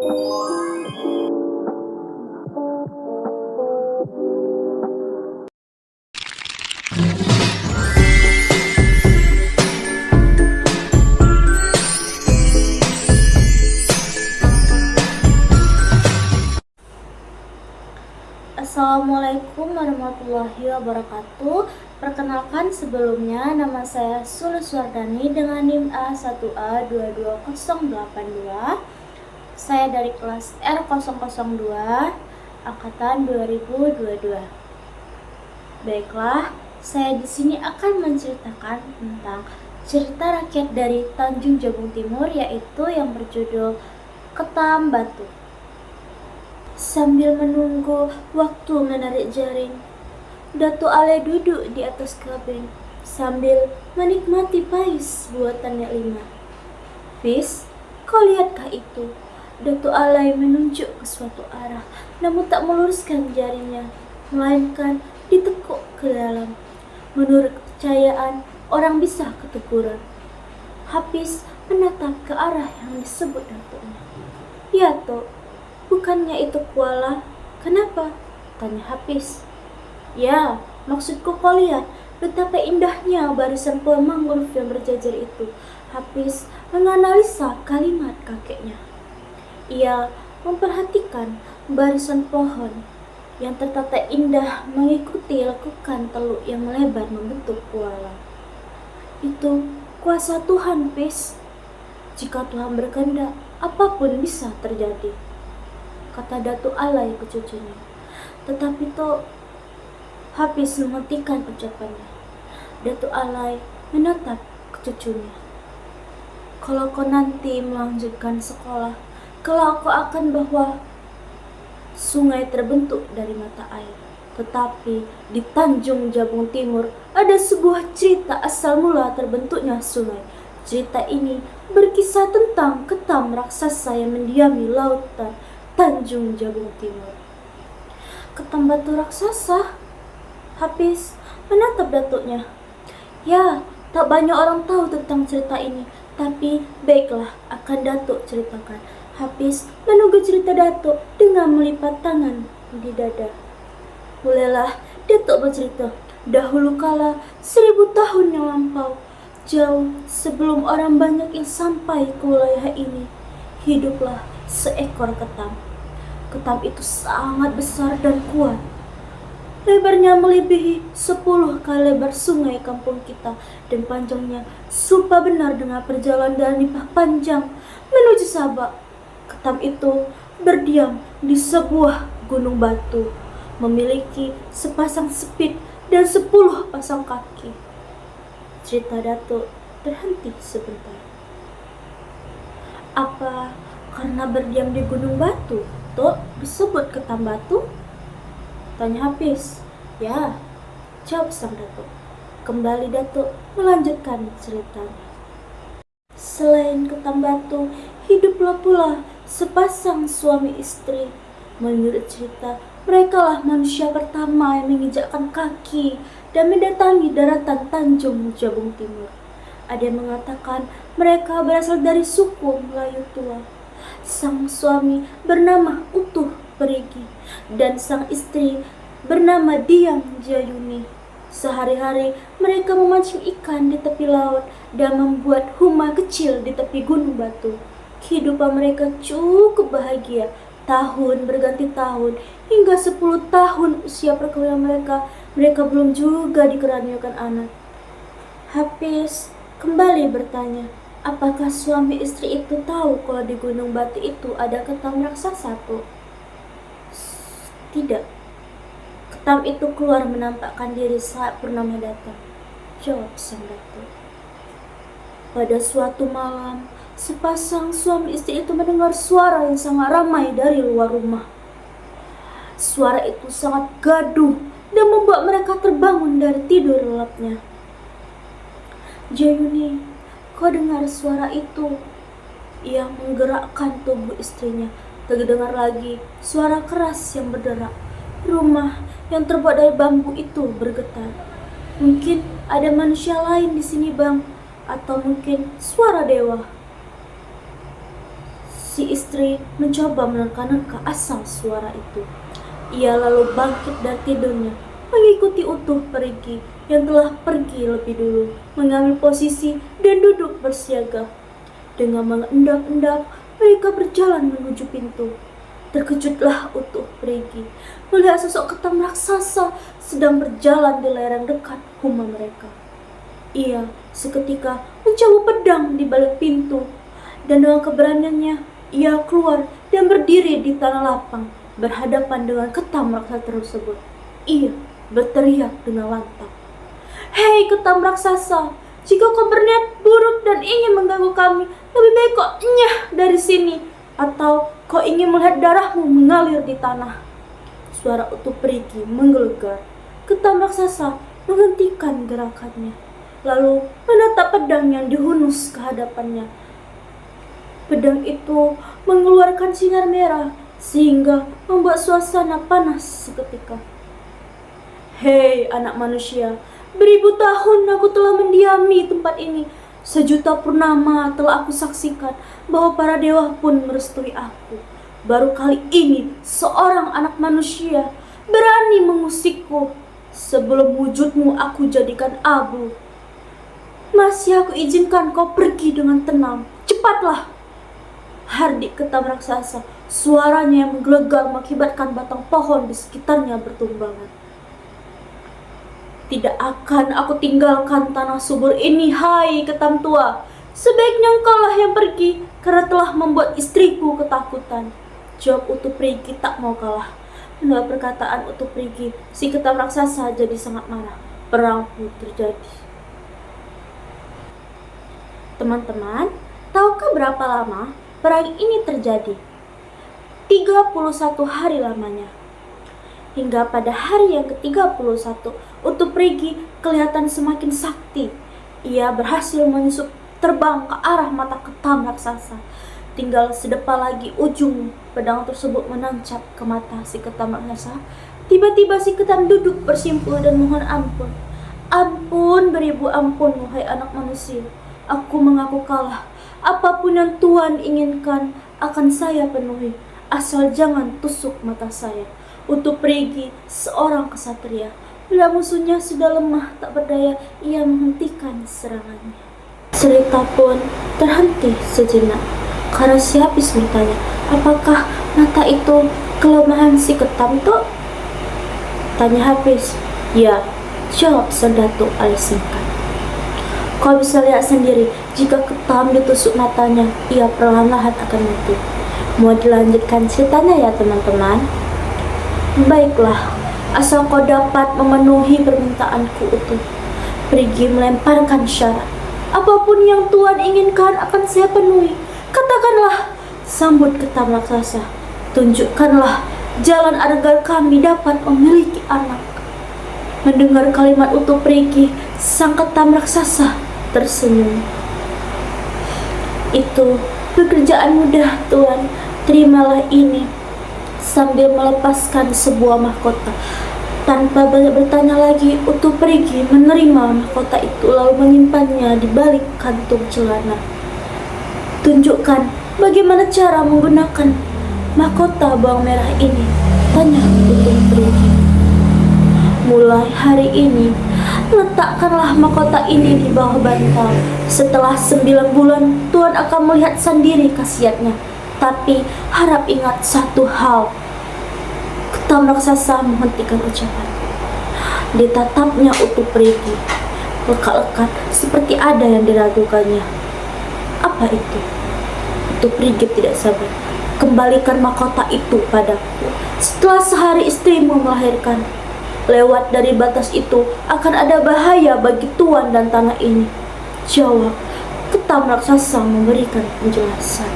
Assalamualaikum warahmatullahi wabarakatuh. Perkenalkan sebelumnya, nama saya Sulis Wardani dengan NIM A1A22082. Saya dari kelas R002 angkatan 2022. Baiklah, saya di sini akan menceritakan tentang cerita rakyat dari Tanjung Jabung Timur, yaitu yang berjudul Ketam Batu. Sambil menunggu waktu menarik jaring, Datuk Ale duduk di atas kabin sambil menikmati pais buatan Nek Lima. "Fis, kau lihatkah itu?" Datuk Ale menunjuk ke suatu arah, namun tak meluruskan jarinya, melainkan ditekuk ke dalam. Menurut kepercayaan, orang bisa ketukuran. Hafiz menatap ke arah yang disebut datuknya. "Ya, Tok. Bukannya itu kuala?" "Kenapa?" tanya Hafiz. "Ya, maksudku kau lihat betapa indahnya barisan pohon mangrove yang berjajar itu." Hafiz menganalisa kalimat kakeknya. Ia memperhatikan barisan pohon yang tertata indah mengikuti lekukan teluk yang melebar membentuk kuala. "Itu kuasa Tuhan, Hafiz. Jika Tuhan berkehendak, apapun bisa terjadi," kata Datuk Alai ke cucunya. Tetapi Tok, Hafiz menghentikan ucapannya. Datuk Alai menatap ke cucunya. "Kalau kau nanti melanjutkan sekolah, kalau kau akan bahwa sungai terbentuk dari mata air. Tetapi di Tanjung Jabung Timur ada sebuah cerita asal mula terbentuknya sungai. Cerita ini berkisah tentang ketam raksasa yang mendiami lautan Tanjung Jabung Timur." "Ketam batu raksasa?" Hafiz menatap datuknya. "Ya, tak banyak orang tahu tentang cerita ini, tapi baiklah, akan Datuk ceritakan." Hafiz menunggu cerita Datuk dengan melipat tangan di dada. Mulailah Datuk bercerita. Dahulu kala, 1000 tahun yang lampau, jauh sebelum orang banyak yang sampai ke wilayah ini, hiduplah seekor ketam. Ketam itu sangat besar dan kuat. Lebarnya melebihi 10 kali lebar sungai kampung kita, dan panjangnya serupa benar dengan perjalanan dari Nipah panjang menuju Sabak. Ketam itu berdiam di sebuah gunung batu, memiliki sepasang sepit dan 10 pasang kaki. Cerita Datuk berhenti sebentar. "Apa karena berdiam di gunung batu, Tok, disebut ketam batu?" tanya Hafiz. "Ya," jawab sang Datuk. Kembali Datuk melanjutkan ceritanya. "Selain ketam batu, hiduplah pula sepasang suami istri. Menurut cerita, merekalah manusia pertama yang menginjakkan kaki dan mendatangi daratan Tanjung Jabung Timur. Ada yang mengatakan mereka berasal dari suku Melayu tua. Sang suami bernama Utuh Perigi dan sang istri bernama Diang Jayuni. Sehari-hari mereka memancing ikan di tepi laut dan membuat rumah kecil di tepi gunung batu. Kehidupan mereka cukup bahagia. Tahun berganti tahun, hingga 10 tahun usia perkawinan mereka, mereka belum juga dikaruniakan anak." Hafiz kembali bertanya, "Apakah suami istri itu tahu kalau di gunung batu itu ada ketam raksasa, Tok?" "Tidak. Ketam itu keluar menampakkan diri saat purnama datang," jawab sang datuk. Pada suatu malam, sepasang suami istri itu mendengar suara yang sangat ramai dari luar rumah. Suara itu sangat gaduh dan membuat mereka terbangun dari tidur lelapnya. "Jayuni, kau dengar suara itu?" Ia menggerakkan tubuh istrinya. Terdengar lagi suara keras yang berderak. Rumah yang terbuat dari bambu itu bergetar. "Mungkin ada manusia lain di sini, Bang, atau mungkin suara dewa." Si istri mencoba menerka-nerka asal suara itu. Ia lalu bangkit dari tidurnya, mengikuti Utuh Perigi yang telah pergi lebih dulu, mengambil posisi dan duduk bersiaga. Dengan mengendap-endap, mereka berjalan menuju pintu. Terkejutlah Utuh Perigi melihat sosok ketam raksasa sedang berjalan di lereng dekat rumah mereka. Ia seketika mencabut pedang di balik pintu, dan dengan keberaniannya ia keluar dan berdiri di tanah lapang berhadapan dengan ketam raksasa tersebut. Ia berteriak dengan lantang, "Hei ketam raksasa, jika kau berniat buruk dan ingin mengganggu kami, lebih baik kau enyah dari sini, atau kau ingin melihat darahmu mengalir di tanah." Suara Utuh Perigi menggelegar. Ketam raksasa menghentikan gerakannya, lalu menatap pedang yang dihunus ke hadapannya. Pedang itu mengeluarkan sinar merah sehingga membuat suasana panas seketika. "Hei anak manusia, beribu tahun aku telah mendiami tempat ini. Sejuta purnama telah aku saksikan bahwa para dewa pun merestui aku. Baru kali ini seorang anak manusia berani mengusikku. Sebelum wujudmu aku jadikan abu. Masih aku izinkan kau pergi dengan tenang. Cepatlah!" Hardik ketam raksasa, suaranya yang menggelegar mengakibatkan batang pohon di sekitarnya bertumbangan. "Tidak akan aku tinggalkan tanah subur ini, hai ketam tua. Sebaiknya engkaulah yang pergi karena telah membuat istriku ketakutan," jawab Utuh Perigi tak mau kalah. Mendengar perkataan Utuh Perigi, si ketam raksasa jadi sangat marah. Perang pun terjadi. Teman-teman, tahukah berapa lama perang ini terjadi? 31 hari lamanya. Hingga pada hari yang ke-31, Utuh Perigi kelihatan semakin sakti. Ia berhasil menyusup terbang ke arah mata ketam raksasa. Tinggal sedepa lagi ujung pedang tersebut menancap ke mata si ketam raksasa. Tiba-tiba si ketam duduk bersimpul dan mohon ampun. "Ampun, beribu ampun, wahai anak manusia. Aku mengaku kalah. Apapun yang Tuhan inginkan akan saya penuhi. Asal jangan tusuk mata saya." Utuh Perigi seorang kesatria. Bila musuhnya sudah lemah tak berdaya, ia menghentikan serangannya. Cerita pun terhenti sejenak karena si Hafiz bertanya, "Apakah mata itu kelemahan si ketam tuh?" Tanya Hafiz. "Ya," jawab sang datuk alih singkat. "Kau bisa lihat sendiri, jika ketam ditusuk matanya, ia perlahan-lahan akan mati." Mau dilanjutkan ceritanya ya teman-teman? Baiklah, asal kau dapat memenuhi permintaanku Utuh Perigi melemparkan syarat. "Apapun yang Tuhan inginkan akan saya penuhi. Katakanlah," sambut ketam raksasa. "Tunjukkanlah jalan agar kami dapat memiliki anak." Mendengar kalimat Utuh Perigi, sang ketam raksasa tersenyum. "Itu pekerjaan mudah, Tuan. Terimalah ini," sambil melepaskan sebuah mahkota. Tanpa banyak bertanya lagi, Utuh Perigi menerima mahkota itu lalu menyimpannya di balik kantung celana. "Tunjukkan bagaimana cara menggunakan mahkota bawang merah ini," tanya Utuh Perigi. "Mulai hari ini, letakkanlah mahkota ini di bawah bantal. Setelah 9 bulan, Tuan akan melihat sendiri khasiatnya. Tapi harap ingat satu hal." Ketam raksasa menghentikan ucapan. Ditatapnya Utuh Perigi. Lekat-lekat seperti ada yang diragukannya. "Apa itu?" Utuh Perigi tidak sabar. "Kembalikan mahkota itu padaku. Setelah sehari istrimu melahirkan. Lewat dari batas itu akan ada bahaya bagi Tuan dan tanah ini," jawab ketam raksasa memberikan penjelasan.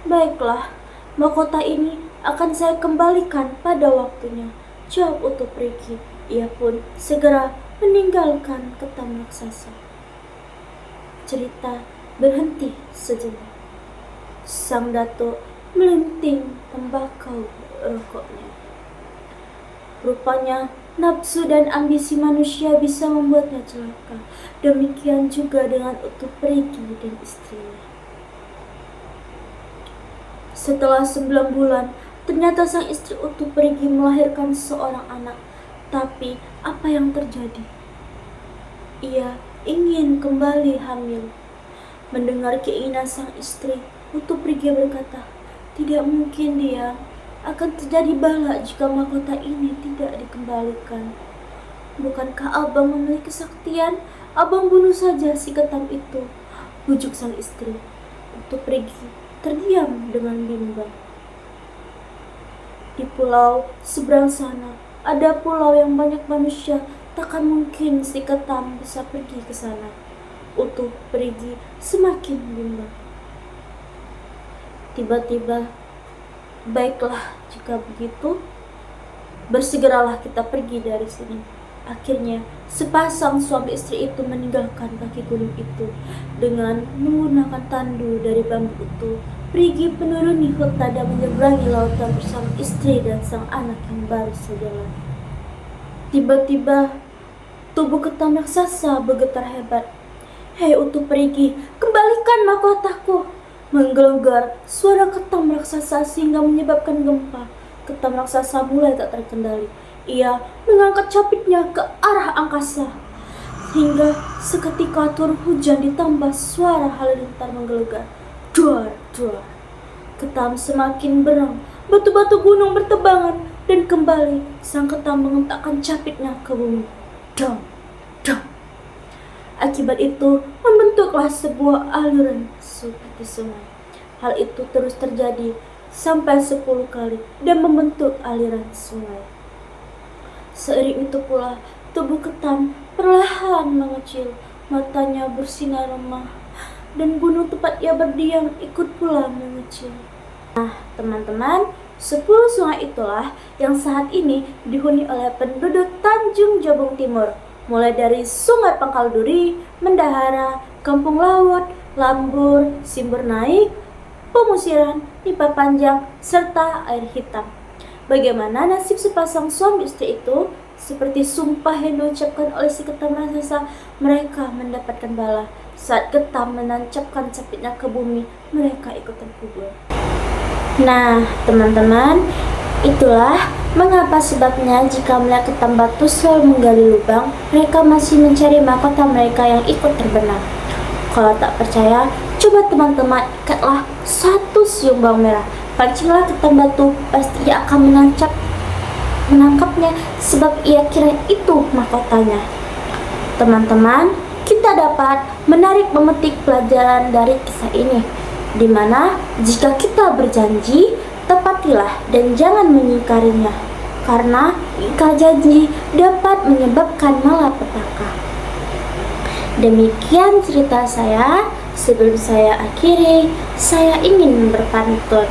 "Baiklah, mahkota ini akan saya kembalikan pada waktunya," jawab Utuh Perigi. Ia pun segera meninggalkan ketam raksasa. Cerita berhenti sejenak. Sang datuk melinting tembakau rokoknya. Rupanya nafsu dan ambisi manusia bisa membuatnya celaka. Demikian juga dengan Utuh Perigi dan istrinya. Setelah 9 bulan, ternyata sang istri Utuh pergi melahirkan seorang anak. Tapi apa yang terjadi? Ia ingin kembali hamil. Mendengar keinginan sang istri, Utuh pergi berkata, tidak mungkin dia akan terjadi bala jika mahkota ini tidak dikembalikan. Bukankah abang memiliki kesaktian? Abang bunuh saja si ketam itu, bujuk sang istri. Utuh pergi terdiam dengan bimbang. Di pulau seberang sana ada pulau yang banyak manusia. Takkan mungkin si ketam bisa pergi ke sana. Utuh pergi semakin bimbang. Tiba-tiba, baiklah jika begitu, bersegeralah kita pergi dari sini. Akhirnya, sepasang suami istri itu meninggalkan kaki gunung itu dengan menggunakan tandu dari bambu itu. Pergi menuruni hutan dan menyeberangi lautan bersama istri dan sang anak yang baru saja lahir. Tiba-tiba, tubuh ketam raksasa bergetar hebat. Hei Utuh pergi, kembalikan mahkotaku! Menggelegar suara ketam raksasa sehingga menyebabkan gempa. Ketam raksasa mulai tak terkendali. Ia mengangkat capitnya ke arah angkasa hingga seketika turun hujan ditambah suara halilintar menggelegar. Duar, duar. Ketam semakin berang, batu-batu gunung bertebangan, dan kembali sang ketam mengentakkan capitnya ke bumi. Dong, dong. Akibat itu membentuklah sebuah aliran seperti sungai. Hal itu terus terjadi sampai 10 kali dan membentuk aliran sungai. Seiring itu pula tubuh ketam perlahan mengecil, matanya bersinar lemah, dan gunung tempat ia berdiam ikut pula mengecil. Nah, teman-teman, 10 sungai itulah yang saat ini dihuni oleh penduduk Tanjung Jabung Timur, mulai dari Sungai Pangkal Duri, Mendahara, Kampung Laut, Lambur, Simbur Naik, Pemusiran, Nipa Panjang, serta Air Hitam. Bagaimana nasib sepasang suami istri itu? Seperti sumpah yang diucapkan oleh si ketam raksasa, mereka mendapatkan bala. Saat ketam menancapkan capitnya ke bumi, mereka ikut terkubur. Nah, teman-teman, itulah mengapa sebabnya jika melihat ketam batu selalu menggali lubang, mereka masih mencari mahkota mereka yang ikut terbenam. Kalau tak percaya, coba teman-teman ikatlah satu siung bawang merah. Pancinglah ketam batu, pasti ia akan menangkapnya sebab ia kira itu mahkotanya. Teman-teman, kita dapat memetik pelajaran dari kisah ini, di mana jika kita berjanji, tepatilah dan jangan mengingkarinya, karena ingkar janji dapat menyebabkan malapetaka. Demikian cerita saya. Sebelum saya akhiri, saya ingin berpantun.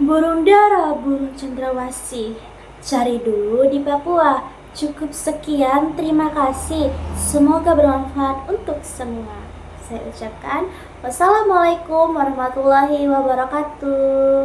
Burung dara, burung cendrawasih, cari dulu di Papua. Cukup sekian, terima kasih. Semoga bermanfaat untuk semua. Saya ucapkan wassalamualaikum warahmatullahi wabarakatuh.